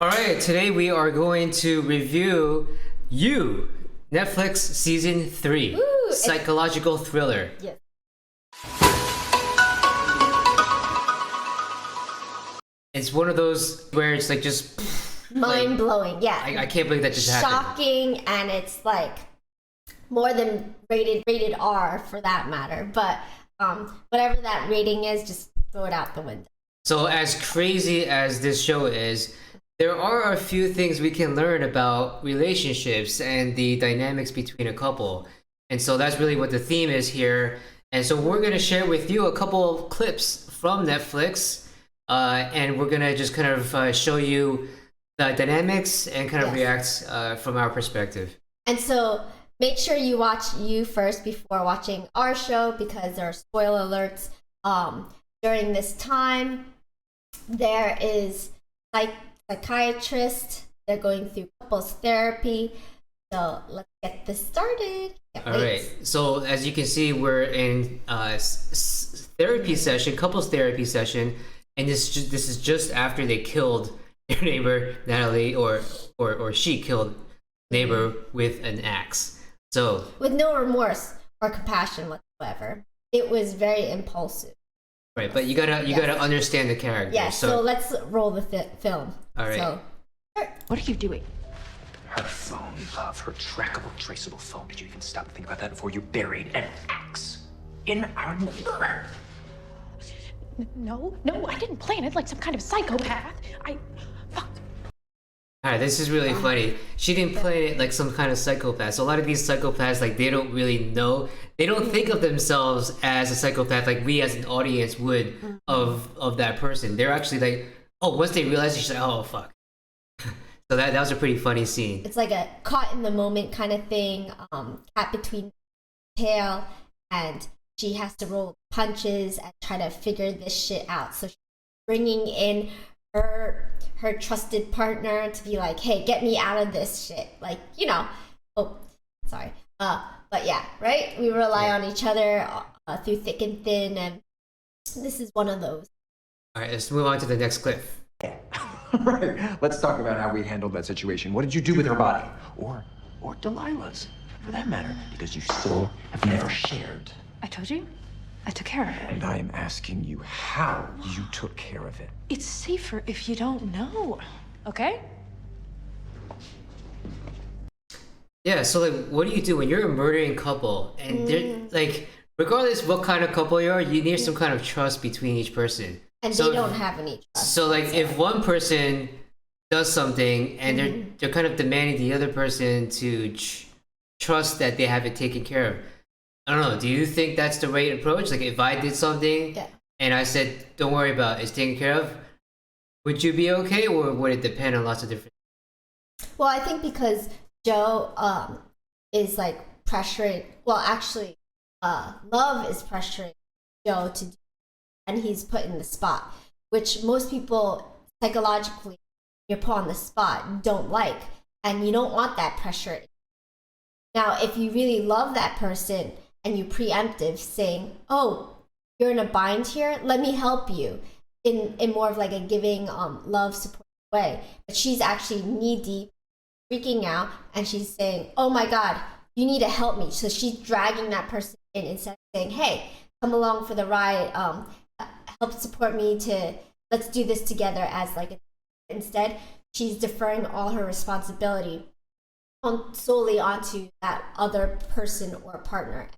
All right, today we are going to review You, Netflix Season 3, Ooh, psychological thriller. Yes. It's one of those where it's like just Mind blowing, yeah. I can't believe that just happened. Shocking, and it's like more than rated R for that matter. But whatever that rating is, just throw it out the window. So as crazy as this show is, there are a few things we can learn about relationships and the dynamics between a couple. And so that's really what the theme is here. And so we're going to share with you a couple of clips from Netflix. And we're going to just kind of show you the dynamics and kind of react from our perspective. And so make sure you watch You first before watching our show, because there are spoiler alerts. During this time, there is psychiatrist. They're going through couples therapy. So let's get this started. All right. So as you can see, we're in therapy session, couples therapy session, and this is just after they killed their neighbor Natalie, or she killed neighbor with an axe. So with no remorse or compassion whatsoever. It was very impulsive. Right, but you gotta understand the character. Yeah, so let's roll the film. All right. So, what are you doing? Her phone, love, her trackable, traceable phone. Did you even stop and think about that before you buried an axe in our neighbor? No, I didn't plan it like some kind of psychopath. All right, this is really funny. She didn't play it like some kind of psychopath. So a lot of these psychopaths, like, they don't really know. They don't think of themselves as a psychopath like we as an audience would of that person. They're actually like, oh, once they realize it, she's like, oh, fuck. So that was a pretty funny scene. it's like a caught in the moment kind of thing. Cat between tail, and she has to roll punches and try to figure this shit out. So she's bringing in her trusted partner to be like, hey, get me out of this shit. Like, oh, sorry. But yeah, right? We rely on each other through thick and thin, and this is one of those. All right, let's move on to the next clip. Right. Let's talk about how we handled that situation. What did you do with her body? Or Delilah's, for that matter, because you still have never shared. I told you, I took care of it. And I am asking you how you took care of it. It's safer if you don't know, okay? Yeah, so like, what do you do when you're a murdering couple and they're like, regardless what kind of couple you are, you need some kind of trust between each person. And so, they don't have any trust. So like, if one person does something and they're kind of demanding the other person to trust that they have it taken care of, I don't know. Do you think that's the right approach? Like, if I did something and I said, "Don't worry about it, it's taken care of," would you be okay, or would it depend on lots of different? Well, I think because Joe is like pressuring. Well, actually, Love is pressuring Joe to do, and he's put in the spot, which most people psychologically, you're put on the spot, don't like, and you don't want that pressure. Now, if you really love that person and you preemptive saying, oh, you're in a bind here, let me help you, in more of like a giving love support way. But she's actually knee deep, freaking out, and she's saying, oh my God, you need to help me. So she's dragging that person in instead of saying, hey, come along for the ride, help support me let's do this together as like instead she's deferring all her responsibility solely onto that other person or partner.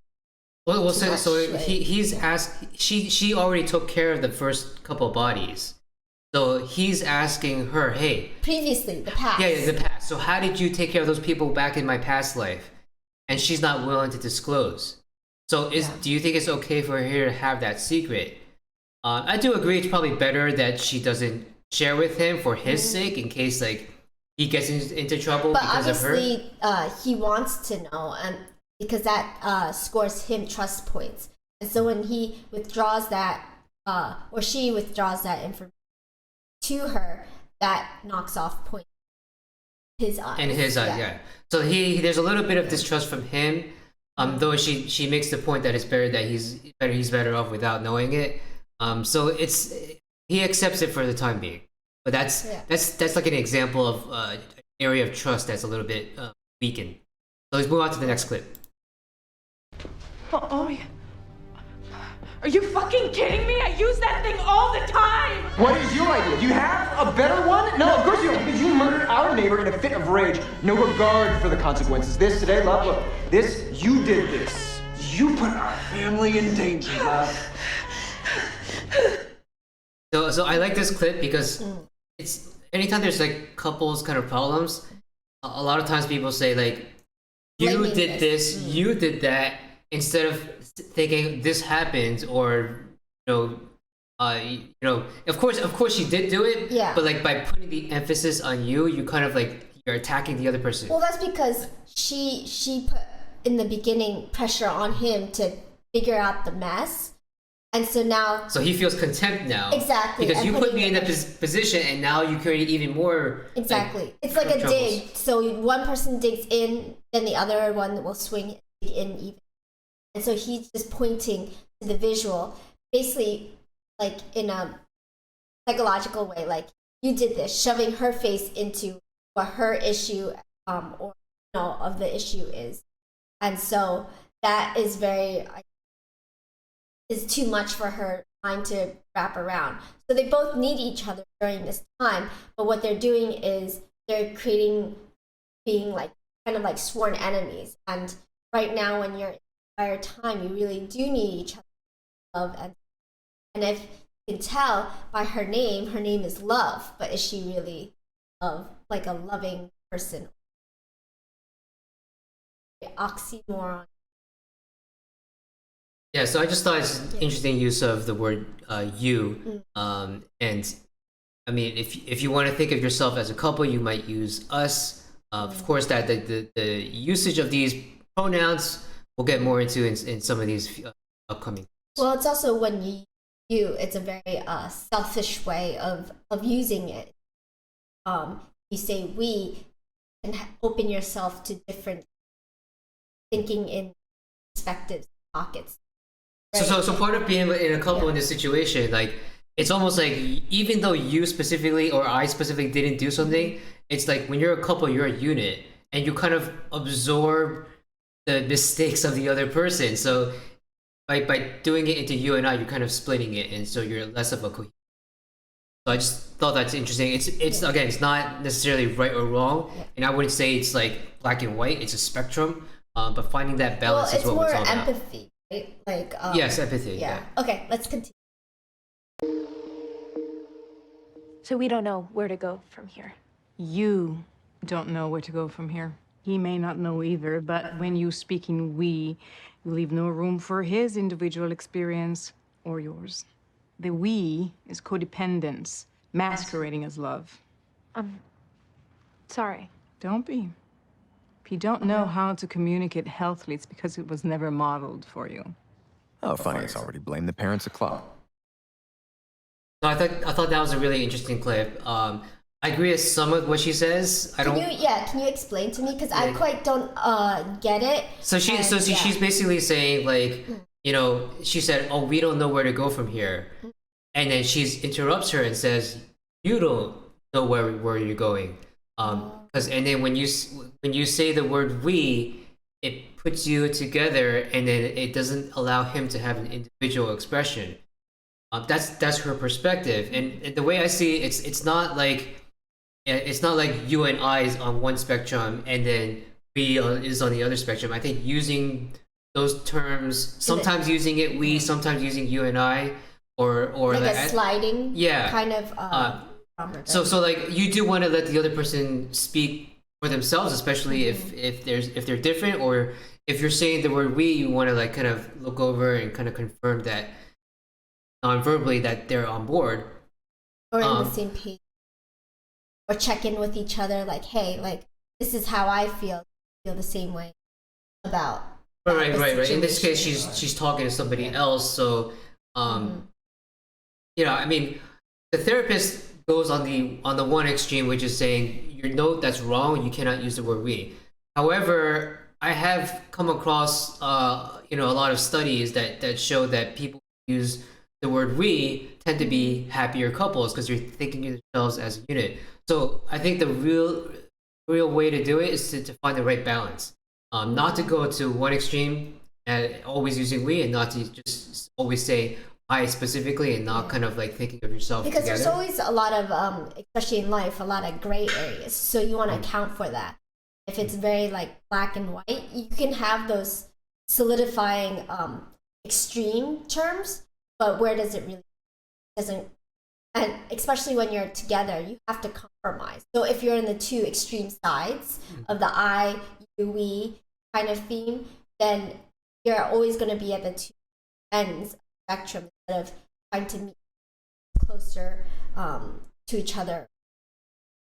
Well, so he's asked. She already took care of the first couple bodies, so he's asking her, "Hey, previously the past." Yeah, the past. So how did you take care of those people back in my past life? And she's not willing to disclose. So do you think it's okay for her to have that secret? I do agree. It's probably better that she doesn't share with him for his sake, in case like he gets into trouble because of her. But obviously, he wants to know, and because that scores him trust points. And so when he withdraws that, or she withdraws that information to her, that knocks off points in his eyes. In his eyes, yeah. So there's a little bit of distrust from him, though she makes the point that it's better that he's better off without knowing it. So he accepts it for the time being. but that's like an example of an area of trust that's a little bit weakened. So let's move on to the next clip. Oh, yeah. Are you fucking kidding me? I use that thing all the time! What is your idea? Do you have a better one? No, of course you don't, because you murdered our neighbor in a fit of rage. No regard for the consequences. This today, love, look, you did this. You put our family in danger, love. So I like this clip because it's anytime there's like couples kind of problems, a lot of times people say like, you Blaming did this, you did that, instead of thinking this happened, or of course she did do it, Yeah. but like by putting the emphasis on you kind of like you're attacking the other person. Well, that's because she put in the beginning pressure on him to figure out the mess, and so now So he feels contempt now. Exactly, Because and you put putting me in it- that position, and now you create even more. exactly it's like a troubles. dig. So one person digs in, then the other one will swing in even. And so he's just pointing to the visual, basically like in a psychological way, like you did this, shoving her face into what her issue or of the issue is. And so that is is too much for her mind to wrap around. So they both need each other during this time, but what they're doing is they're being like kind of like sworn enemies. And right now, when you're entire time, you really do need each other to love. And if you can tell by her name is Love, but is she really love, like a loving person? Oxymoron. Yeah, so I just thought it's an interesting use of the word you. And I mean, if you want to think of yourself as a couple, you might use us. Of course, that the usage of these pronouns we'll get more into in some of these upcoming. Well, it's also when it's a very selfish way of using it. You say we, and open yourself to different thinking in perspectives, pockets. So part of being in a couple in this situation, like it's almost like even though you specifically or I specifically didn't do something, it's like when you're a couple, you're a unit, and you kind of absorb the mistakes of the other person. So by doing it into you and I, you're kind of splitting it, and so you're less of a cohesive. So I just thought that's interesting. It's again, it's not necessarily right or wrong, and I wouldn't say it's like black and white. It's a spectrum, but finding that balance is what we're talking about. It's more empathy, right? Like Yes, empathy. yeah. Okay, let's continue. So we don't know where to go from here. You don't know where to go from here. He may not know either, but when you speak in we, you leave no room for his individual experience or yours. The we is codependence, masquerading as love. Sorry. Don't be. If you don't know how to communicate healthily, it's because it was never modeled for you. Oh, funny, it's already blamed the parents of Club. So I thought that was a really interesting clip. I agree with some of what she says. Can you explain to me, because I quite don't get it. She's basically saying like, she said, "Oh, we don't know where to go from here," and then she interrupts her and says, "You don't know where you're going," and then when you say the word "we," it puts you together, and then it doesn't allow him to have an individual expression. That's her perspective, and the way I see it, it's not like you and I is on one spectrum and then we is on the other spectrum. I think using those terms, sometimes using it we, sometimes using you and I, or like that, a sliding kind of so like you do want to let the other person speak for themselves, especially if they're different, or if you're saying the word we, you want to like kind of look over and kind of confirm that non-verbally that they're on board or in the same page, or check in with each other, like, hey, like this is how I feel the same way about right. In this case, she's talking to somebody else, so I mean, the therapist goes on the one extreme, which is saying your note that's wrong, you cannot use the word we. However, I have come across a lot of studies that show that people use the word we tend to be happier couples because you're thinking of yourselves as a unit. So I think the real way to do it is to find the right balance. Not to go to one extreme and always using we, and not to just always say I specifically, and not kind of like thinking of yourself because together. there's always a lot of especially in life, a lot of gray areas, so you want to account for that. If it's very like black and white, you can have those solidifying extreme terms, but where does it really doesn't, and especially when you're together, you have to compromise. So if you're in the two extreme sides of the I, you, we kind of theme, then you're always going to be at the two ends of the spectrum instead of trying to meet closer to each other.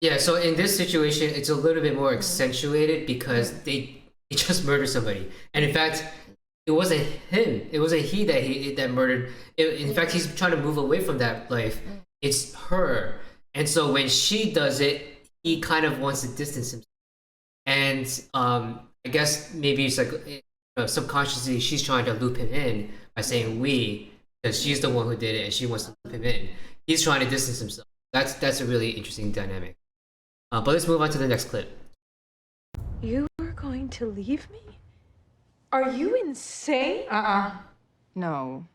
Yeah, so in this situation, it's a little bit more accentuated because they just murdered somebody, and in fact, it wasn't him. It wasn't he that murdered. In fact, he's trying to move away from that life. It's her, and so when she does it, he kind of wants to distance himself. And I guess maybe it's like subconsciously she's trying to loop him in by saying we, because she's the one who did it and she wants to loop him in. He's trying to distance himself. That's a really interesting dynamic. But let's move on to the next clip. You are going to leave me? Are you insane? No.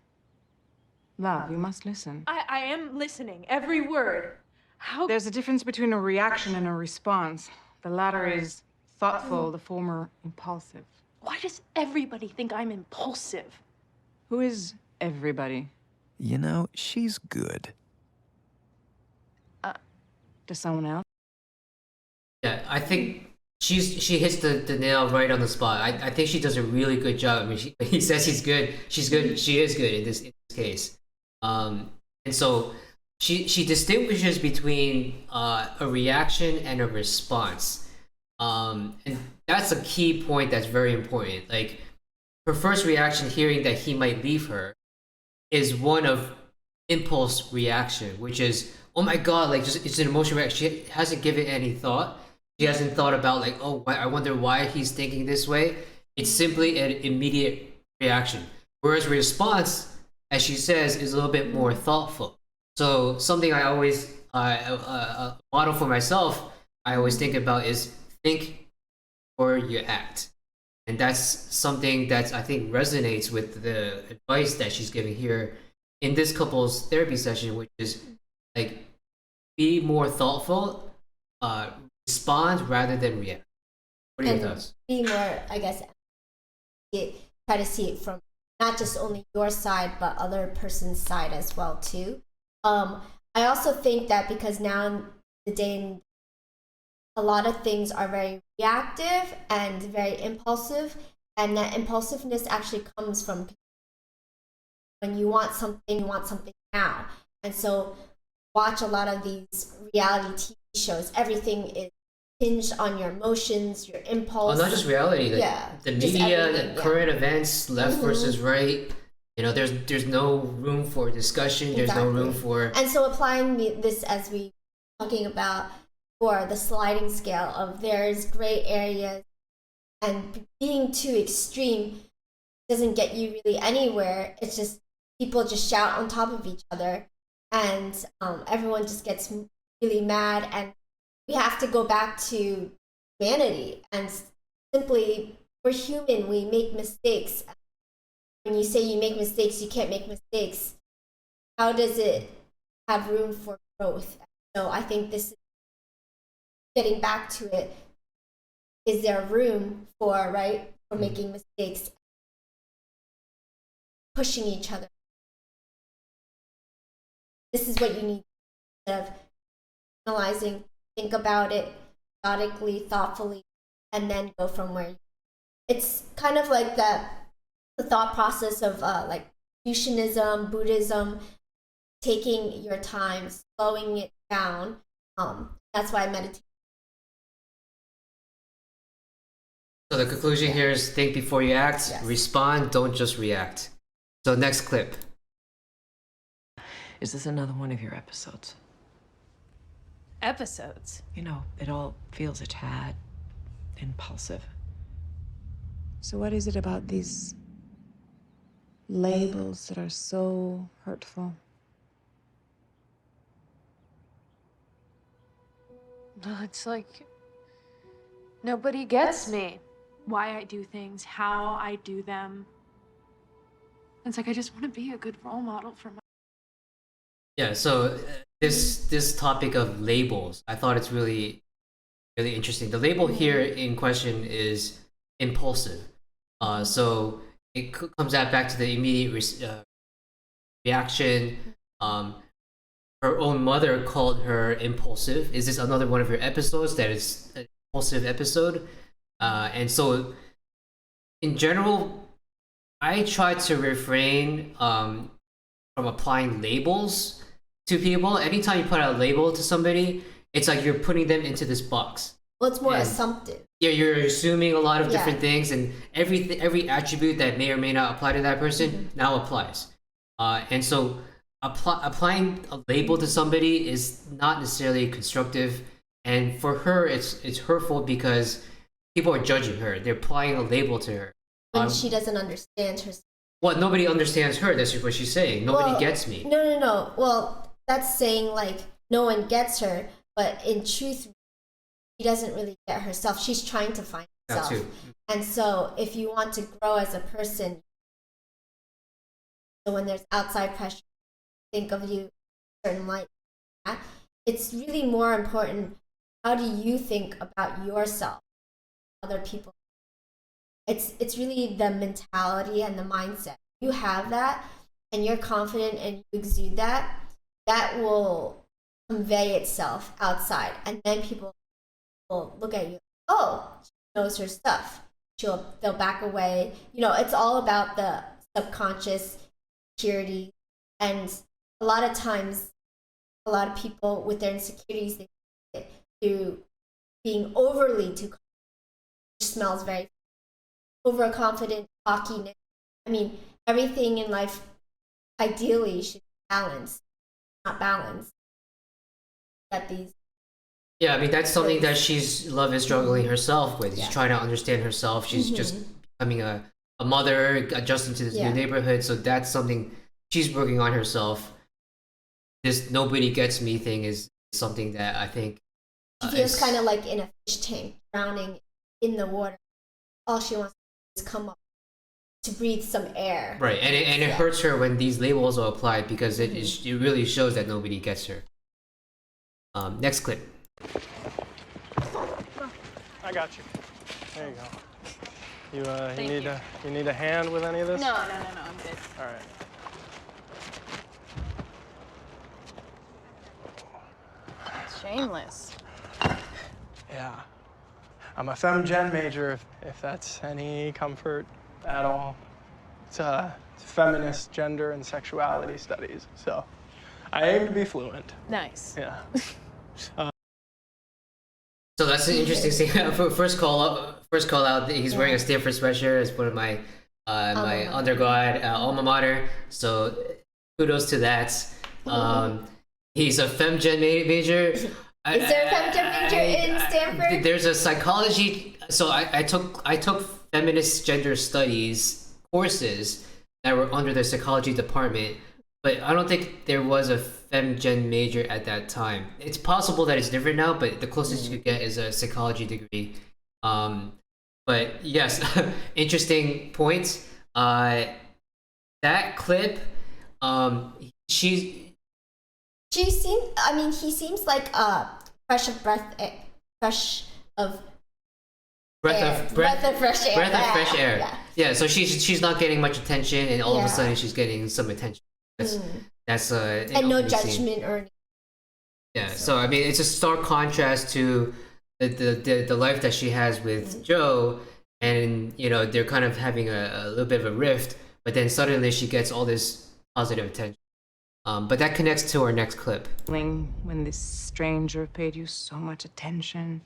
Love, you must listen. I am listening, every word. How? There's a difference between a reaction and a response. The latter is thoughtful, the former impulsive. Why does everybody think I'm impulsive? Who is everybody? You know, she's good. To someone else? Yeah, I think she hits the nail right on the spot. I think she does a really good job. I mean, he says he's good. She's good. She is good in this case. And so she distinguishes between a reaction and a response. And that's a key point that's very important. Like, her first reaction, hearing that he might leave her, is one of impulse reaction, which is, oh my god, like, just it's an emotional reaction. She hasn't given any thought. She hasn't thought about like, oh, I wonder why he's thinking this way. It's simply an immediate reaction. Whereas response, as she says, is a little bit more thoughtful. So something I always model for myself, I always think about is think before you act. And that's something that I think resonates with the advice that she's giving here in this couple's therapy session, which is like, be more thoughtful, respond rather than react. What are your thoughts? Be more, I guess, try to see it from not just only your side, but other person's side as well too. I also think that because now in the day, a lot of things are very reactive and very impulsive, and that impulsiveness actually comes from when you want something now. And so watch a lot of these reality TV shows. Everything is hinged on your emotions, your impulse. Oh, not just reality. Like the media, the current events, left versus right. You know, there's no room for discussion. There's no room for. And so applying this as we talking about for the sliding scale of there's gray areas, and being too extreme doesn't get you really anywhere. It's just people just shout on top of each other, and everyone just gets really mad, and we have to go back to humanity and simply, we're human, we make mistakes. When you say you make mistakes, you can't make mistakes. How does it have room for growth? So I think this is getting back to it. Is there room for making mistakes, pushing each other? This is what you need instead of analyzing. Think about it methodically, thoughtfully, and then go from where. It's kind of like the thought process of like Confucianism, Buddhism, taking your time, slowing it down. That's why I meditate. So the conclusion here is think before you act, respond, don't just react. So next clip. Is this another one of your episodes? Episodes? You know, it all feels a tad impulsive. So what is it about these Labels that are so hurtful. No, it's like nobody gets me. Why I do things, how I do them. It's like I just want to be a good role model for my. Yeah, so this topic of labels, I thought it's really interesting. The label here in question is impulsive. So it comes out back to the immediate reaction. Her own mother called her impulsive. Is this another one of her episodes that is an impulsive episode? And so, in general, I try to refrain from applying labels to people. Anytime you put a label to somebody, it's like you're putting them into this box. Well, it's more And- assumptive. Yeah, you're assuming a lot of Yeah. different things, and every attribute that may or may not apply to that person now applies. And so applying a label to somebody is not necessarily constructive, and for her, it's hurtful because people are judging her. They're applying a label to her. When she doesn't understand herself. Well, nobody understands her. That's what she's saying. Nobody Well, gets me. No. Well, that's saying like no one gets her, but in truth, she doesn't really get herself. She's trying to find That herself. too. And so if you want to grow as a person, so when there's outside pressure, think of you in a certain light. It's really more important. How do you think about yourself, other people? It's really the mentality and the mindset. You have that, and you're confident, and you exude that. That will convey itself outside, and then people will look at you. Oh, she knows her stuff. They'll back away. You know, it's all about the subconscious security, and a lot of times, a lot of people with their insecurities, they get to being overly too confident, which smells very overconfident, cockiness. I mean, everything in life ideally should be balanced, not balanced. That these Yeah, I mean that's something that love is struggling herself with. She's Yeah. trying to understand herself. She's just becoming a mother, adjusting to this new neighborhood. So that's something she's working on herself. This nobody gets me thing is something that I think she feels is- kind of like in a fish tank, drowning in the water. All she wants to do is come up to breathe some air. right, and it Yeah. hurts her when these labels are applied because it really shows that nobody gets her. Next clip. I got you. There you go. You need a hand with any of this? No, I'm good. All right. Shameless. Yeah. I'm a Fem Gen major, if that's any comfort at all. It's feminist gender and sexuality studies, so I aim to be fluent. Nice. Yeah. So that's an interesting thing. First call out. He's wearing a Stanford sweatshirt. It's one of my my undergrad alma mater. So kudos to that. He's a FemGen major. Is there a femgen major in Stanford? There's a psychology. So I took feminist gender studies courses that were under the psychology department, but I don't think there was a FemGen major at that time. It's possible that it's different now, but the closest you could get is a psychology degree. But yes, interesting point. That clip, He seems like a fresh of breath of breath air. of Breath of fresh air. breath of fresh air. Yeah. Yeah, so she's not getting much attention, and all of a Yeah. sudden she's getting some attention. That's And no judgment or anything. Yeah, so I mean, it's a stark contrast to the life that she has with Joe, and you know they're kind of having a little bit of a rift, but then suddenly she gets all this positive attention. But that connects to our next clip. When this stranger paid you so much attention.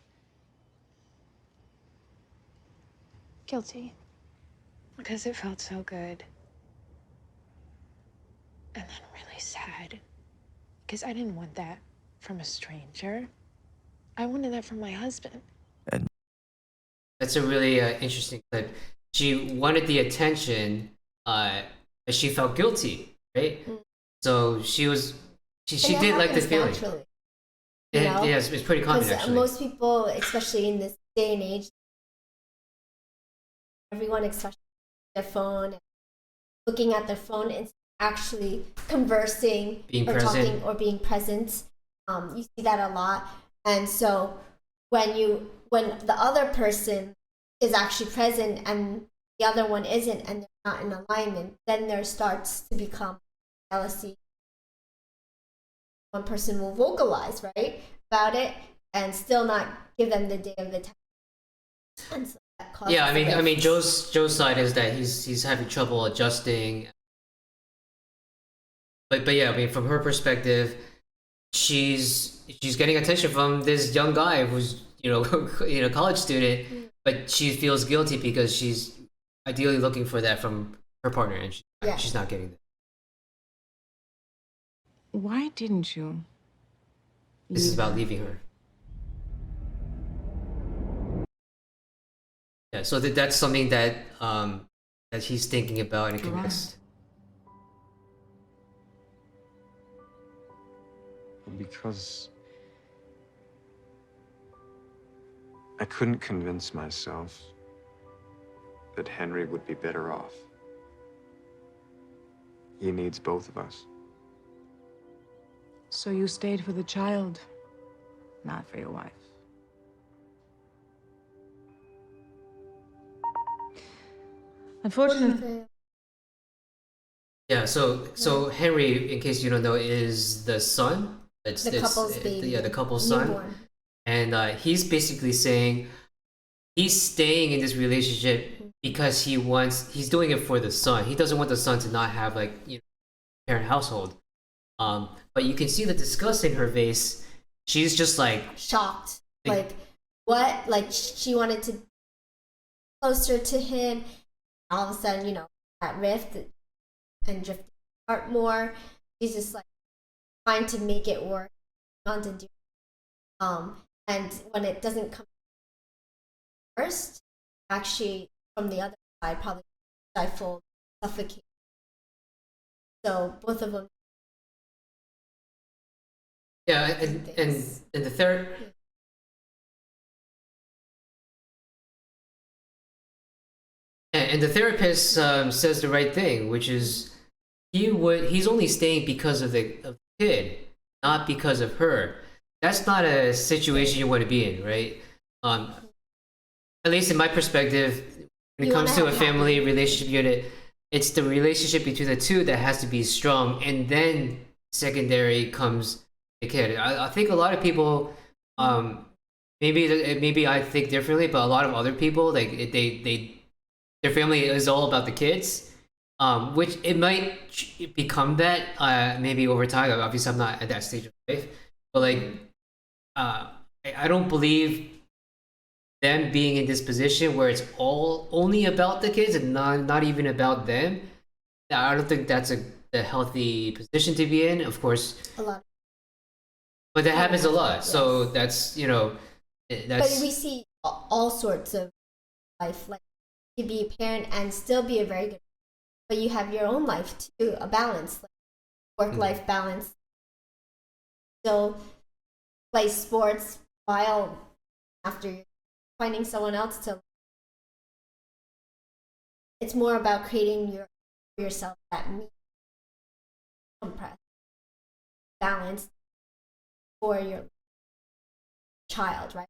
Guilty. Because it felt so good. And then really sad. Because I didn't want that from a stranger. I wanted that from my husband. That's a really interesting clip. She wanted the attention that she felt guilty, right? So she And it did like the happens feeling. naturally, Yes, it's pretty common because actually. most people, especially in this day and age, everyone, especially their phone, looking at their phone and actually conversing Being or present. talking or being present. You see that a lot. And so when the other person is actually present and the other one isn't, and they're not in alignment, then there starts to become jealousy. One person will vocalize, right, about it and still not give them the day of the time. And so that causes Yeah, I mean, rifts. Joe's side is that he's having trouble adjusting. But yeah, I mean, from her perspective, she's getting attention from this young guy who's college student, but she feels guilty because she's ideally looking for that from her partner, and Yeah. she's not getting that. Why didn't you? This is leave about her? leaving her. Yeah, so that's something that that he's thinking about and Right. connects. Because I couldn't convince myself that Henry would be better off. He needs both of us. So you stayed for the child, not for your wife. Unfortunately, Yeah, so Henry, in case you don't know, is the son. The couple's baby. Yeah, the couple's son, Newborn. and he's basically saying he's staying in this relationship because he's doing it for the son. He doesn't want the son to not have parent household. But you can see the disgust in her face. She's just like Shocked. Like, what? Like, she wanted to be closer to him. All of a sudden, that rift and drifting apart more. She's just like trying to make it work, on to do. And when it doesn't come first, actually from the other side, probably stifled, suffocate. So both of them. yeah, and the third. And the therapist says the right thing, which is he's only staying because of the kid, not because of her. That's not a situation you want to be in, right? At least in my perspective, when it You comes wanna to a have family happy- relationship unit, it's the relationship between the two that has to be strong, and then secondary comes the kid. I think a lot of people, maybe I think differently, but a lot of other people their family is all about the kids, which it might become that maybe over time. Obviously, I'm not at that stage of life, but I don't believe them being in this position where it's all only about the kids and not even about them. I don't think that's a healthy position to be in. Of course, A lot. but that happens a lot. Yes. So that's But that's we see all sorts of life. Like, you could be a parent and still be a very good, but you have your own life too, a balance, like work-life balance. Still play sports while after you're finding someone else to. It's more about creating yourself that compress balance for your child, right?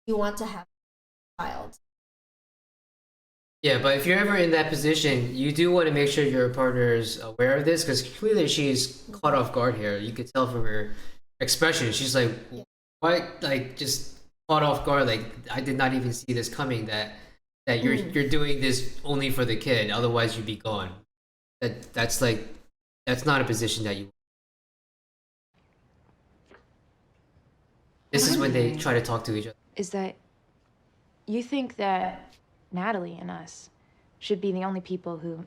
You want to have a child. Yeah, but if you're ever in that position, you do want to make sure your partner is aware of this, because clearly she's caught off guard here. You could tell from her expression. She's like, "What?" Like, just caught off guard. Like, I did not even see this coming. That you're doing this only for the kid. Otherwise, you'd be gone. That's not a position that you. This is when they try to talk to each other. Is that you think that Natalie and us should be the only people who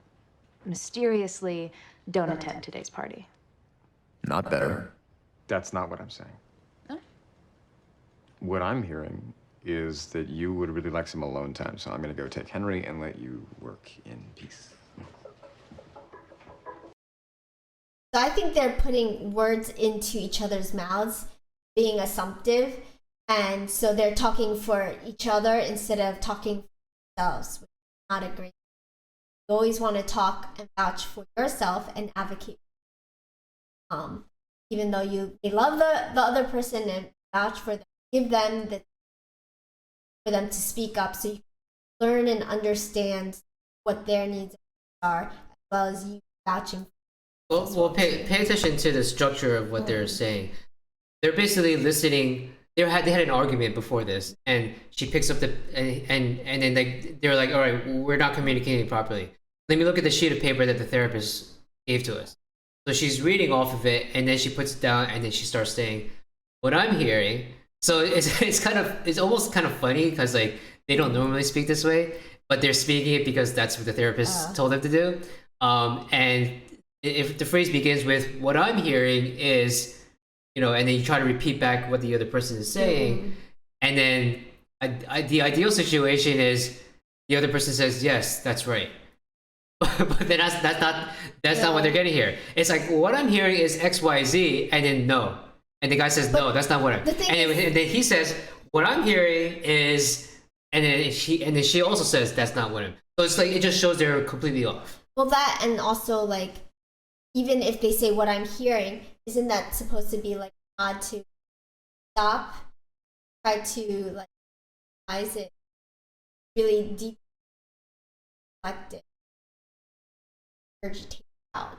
mysteriously don't attend today's party? Not better. That's not what I'm saying. Oh. What I'm hearing is that you would really like some alone time, so I'm gonna go take Henry and let you work in peace. So I think they're putting words into each other's mouths, being assumptive, and so they're talking for each other instead of talking for themselves, which is not a great. You always want to talk and vouch for yourself and advocate. Even though you love the other person and vouch for them, give them for them to speak up, so you can learn and understand what their needs are, as well as you vouching. Well, pay attention to the structure of what they're saying. They're basically listening. They had an argument before this, and she picks up and then like they're like, all right, we're not communicating properly. Let me look at the sheet of paper that the therapist gave to us. So she's reading off of it, and then she puts it down, and then she starts saying, "What I'm hearing." So it's almost kind of funny because like they don't normally speak this way, but they're speaking it because that's what the therapist told them to do. And if the phrase begins with "What I'm hearing is," and then you try to repeat back what the other person is saying, and then the ideal situation is the other person says, "Yes, that's right." But then that's not what they're getting here. It's like, what I'm hearing is X, Y, Z, and then no, and the guy says, no, that's not what I'm. And then he says, what I'm hearing is, and then she also says that's not what I'm. So it's like it just shows they're completely off. Well, that, and also like, even if they say what I'm hearing, isn't that supposed to be like a nod to stop, try to like analyze it really deep, reflect it, regurgitate out.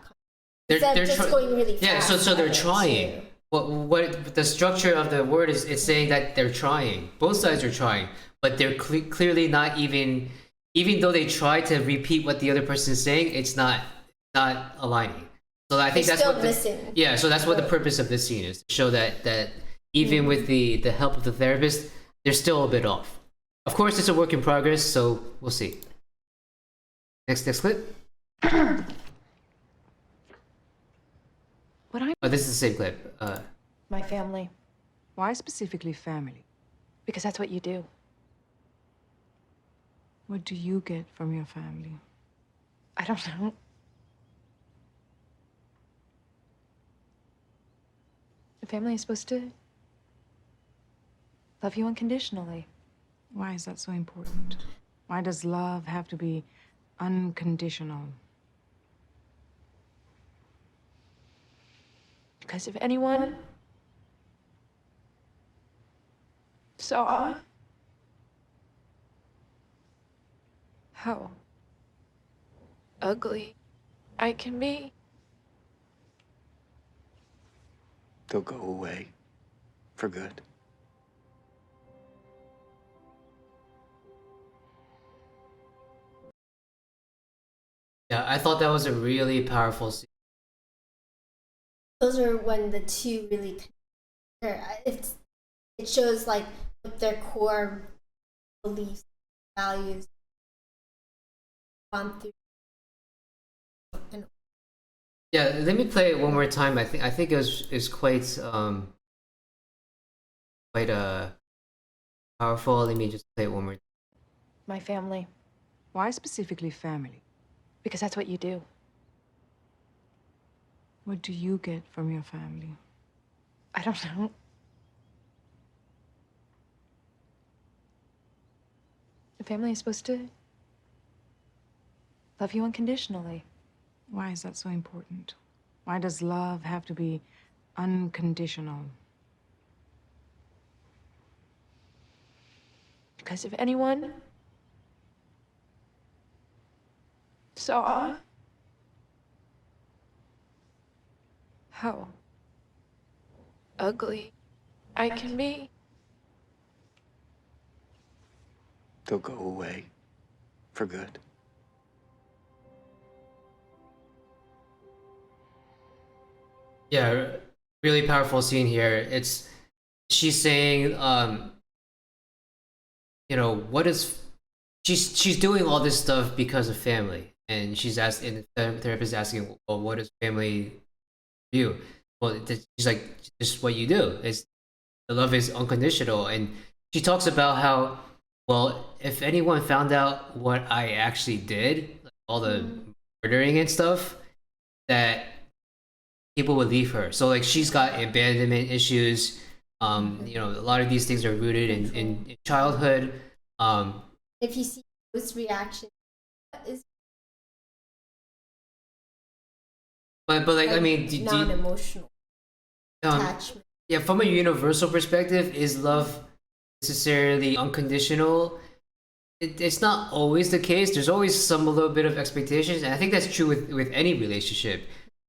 They're just going really fast. Yeah, so they're trying. What the structure of the word is, it's saying that they're trying. Both sides are trying, but they're clearly not even though they try to repeat what the other person is saying, it's not aligning. So I think that's what so that's what the purpose of this scene is, to show that even with the help of the therapist, they're still a bit off. Of course, it's a work in progress, so we'll see. Next clip. This is the same clip. My family. Why specifically family? Because that's what you do. What do you get from your family? I don't know. The family is supposed to love you unconditionally. Why is that so important? Why does love have to be unconditional? Because if anyone saw how ugly I can be, They'll go away for good. Yeah, I thought that was a really powerful scene. Those are when the two really it shows like what their core beliefs, values gone through. Yeah, let me play it one more time. I think it was quite powerful. Let me just play it one more time. my family. Why specifically family? Because that's what you do. What do you get from your family? I don't know. The family is supposed to love you unconditionally. Why is that so important? Why does love have to be unconditional? Because if anyone saw how ugly I can be, They'll go away for good. Yeah, really powerful scene here. She's saying, what is she's doing all this stuff because of family, and she's asking, and the therapist is asking, well, what does family do? Well, she's like, this is what you do. It's the love is unconditional, and she talks about how, well, if anyone found out what I actually did, like all the murdering and stuff, that people would leave her. So like she's got abandonment issues. You know, a lot of these things are rooted in childhood. If you see those reactions, is but like I mean, non-emotional attachment. Yeah, from a universal perspective, is love necessarily unconditional? It's not always the case. There's always some a little bit of expectations, and I think that's true with any relationship.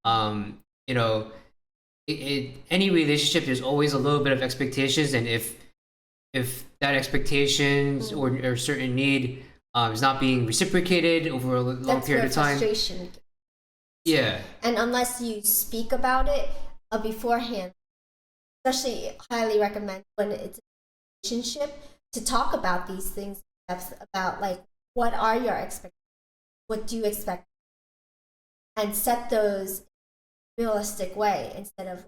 You know, any relationship, there's always a little bit of expectations, and if that expectations or certain need is not being reciprocated over a long period of time, frustration. Yeah. And unless you speak about it beforehand, especially highly recommend when it's a relationship to talk about these things in depth, about like what are your expectations, what do you expect, and set those in a realistic way instead of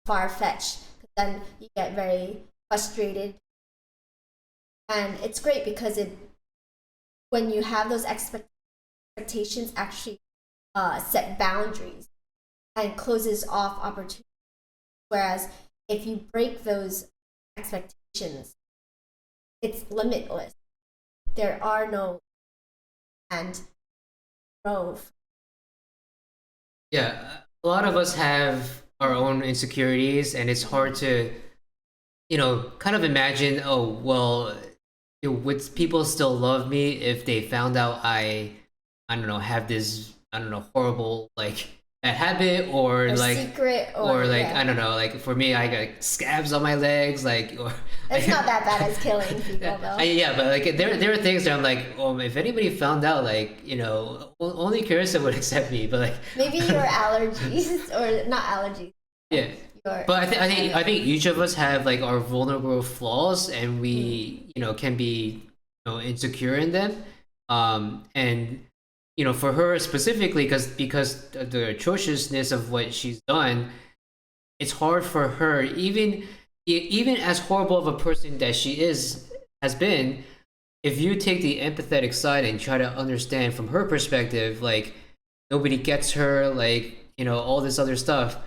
far-fetched, because then you get very frustrated. And it's great because when you have those expectations, actually set boundaries and closes off opportunities. Whereas if you break those expectations, it's limitless. There are no and no. Yeah, a lot of us have our own insecurities, and it's hard to, you know, kind of imagine, oh, well, would people still love me if they found out I don't know, have this, I don't know, horrible, like, bad habit, or like secret, or like, yeah. I don't know, like for me, I got scabs on my legs, like, or It's not that bad as killing people, though. yeah, but like there are things that I'm like, oh, if anybody found out, like, you know, only Carissa would accept me, but like Maybe your allergies, or not allergies. yeah. But I think each of us have like our vulnerable flaws, and we, you know, can be, you know, insecure in them, and you know, for her specifically, because of the atrociousness of what she's done, it's hard for her, even as horrible of a person that she has been, if you take the empathetic side and try to understand from her perspective, like nobody gets her, like, you know, all this other stuff,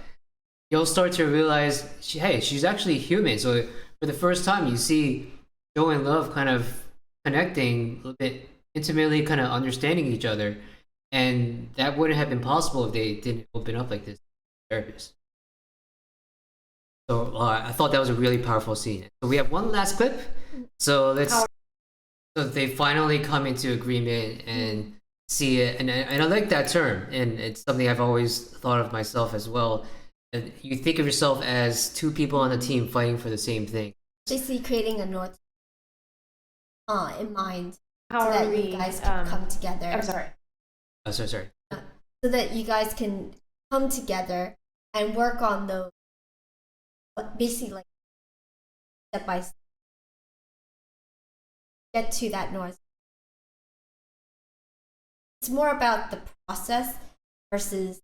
you'll start to realize, hey, she's actually human. So for the first time, you see Joe and Love kind of connecting a little bit intimately, kind of understanding each other, and that wouldn't have been possible if they didn't open up like this therapist. So I thought that was a really powerful scene. So we have one last clip. So they finally come into agreement and see it, and I like that term, and it's something I've always thought of myself as well. And you think of yourself as two people on a team fighting for the same thing. Basically creating a north in mind, How so are that we, you guys can come together. I'm sorry. Oh, sorry. So that you guys can come together and work on those, basically like step by step, get to that north. It's more about the process versus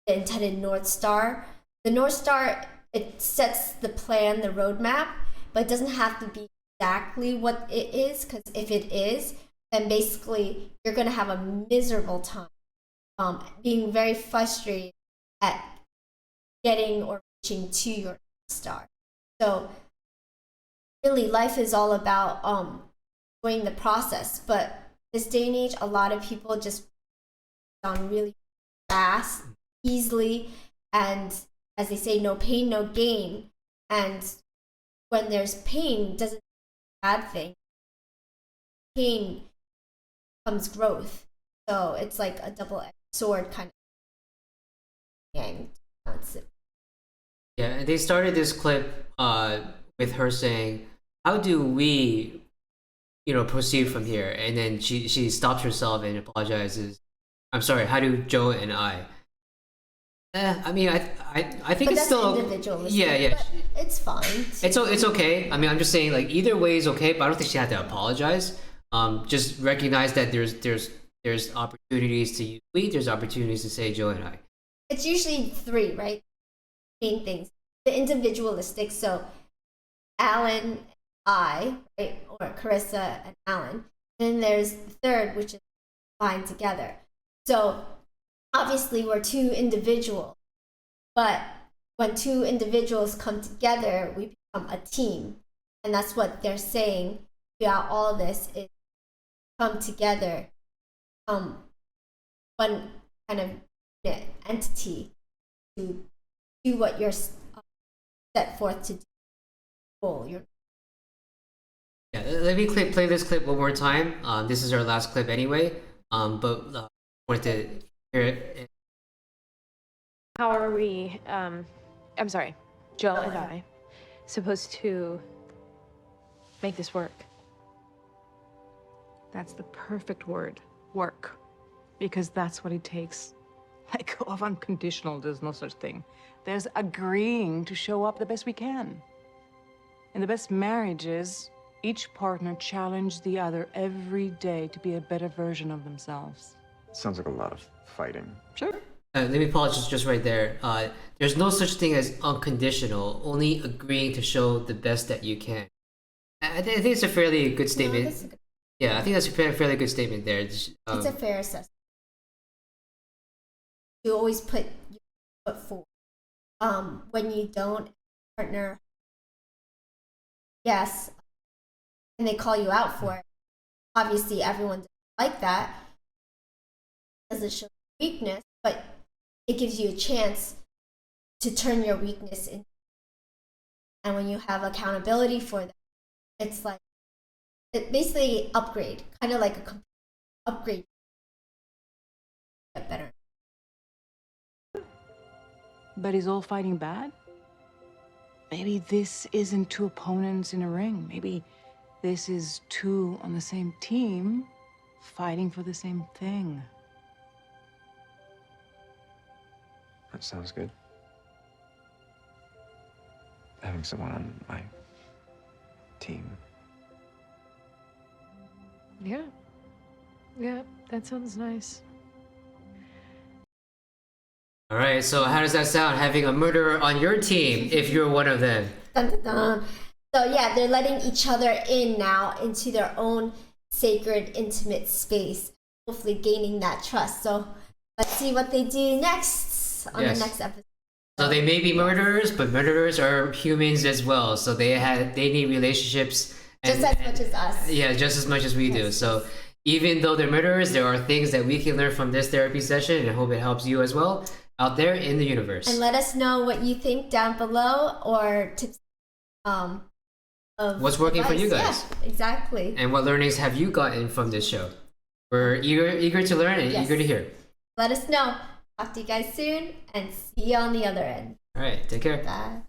the intended North Star. The North Star, it sets the plan, the roadmap, but it doesn't have to be exactly what it is, because if it is, then basically you're going to have a miserable time, being very frustrated at getting or reaching to your North Star. So really, life is all about enjoying the process, but this day and age, a lot of people just on really fast, easily, and as they say, no pain, no gain. And when there's pain, it doesn't mean a bad thing. Pain comes growth. So it's like a double-edged sword kind of thing. That's it. Yeah, and they started this clip with her saying, how do we, you know, proceed from here? And then she stops herself and apologizes. I'm sorry, how do Joe and I? I mean, I think But it's that's still individualistic. yeah. But it's fine. It's okay. I mean, I'm just saying, like, either way is okay, but I don't think she had to apologize. Just recognize that there's opportunities to use we, there's opportunities to say Joe and I. It's usually three, right? Main things. The individualistic, so Alan, I, right? Or Carissa and Alan. And then there's the third, which is combined together. So obviously we're two individuals, But when two individuals come together, we become a team. And that's what they're saying throughout all this is come together, one kind of entity to do what you're set forth to do. Yeah, let me play this clip one more time. This is our last clip anyway, but wanted to hear it. How are we, I'm sorry, Joe and I, supposed to make this work? That's the perfect word, work. Because that's what it takes. Let go of unconditional, there's no such thing. There's agreeing to show up the best we can. In the best marriages, each partner challenge the other every day to be a better version of themselves. Sounds like a lot of fighting. Sure. Let me pause just right there. There's no such thing as unconditional, only agreeing to show the best that you can. I think it's a fairly good statement. Yeah, I think that's a fairly good statement there. It's a fair assessment. You always put your foot forward. When you don't, partner, yes, and they call you out for it. Obviously, everyone doesn't like that. It doesn't show weakness, but it gives you a chance to turn your weakness into. And when you have accountability for that, it's like it basically upgrade, kind of like a upgrade. Get better. But is all fighting bad? Maybe this isn't two opponents in a ring. Maybe this is two on the same team fighting for the same thing. That sounds good. Having someone on my team. Yeah. Yeah, that sounds nice. All right, so how does that sound, having a murderer on your team if you're one of them? Dun, dun, dun. So yeah, they're letting each other in now into their own sacred, intimate space, hopefully gaining that trust. So let's see what they do next on the next episode. So they may be murderers, but murderers are humans as well. So they need relationships. Just as much as us. Yeah, just as much as we do. So even though they're murderers, there are things that we can learn from this therapy session, and I hope it helps you as well out there in the universe. And let us know what you think down below, or tips of what's working advice. for you guys. Yeah, exactly. And what learnings have you gotten from this show? We're eager to learn and eager to hear. Let us know. Talk to you guys soon, and see you on the other end. All right, take care. Bye.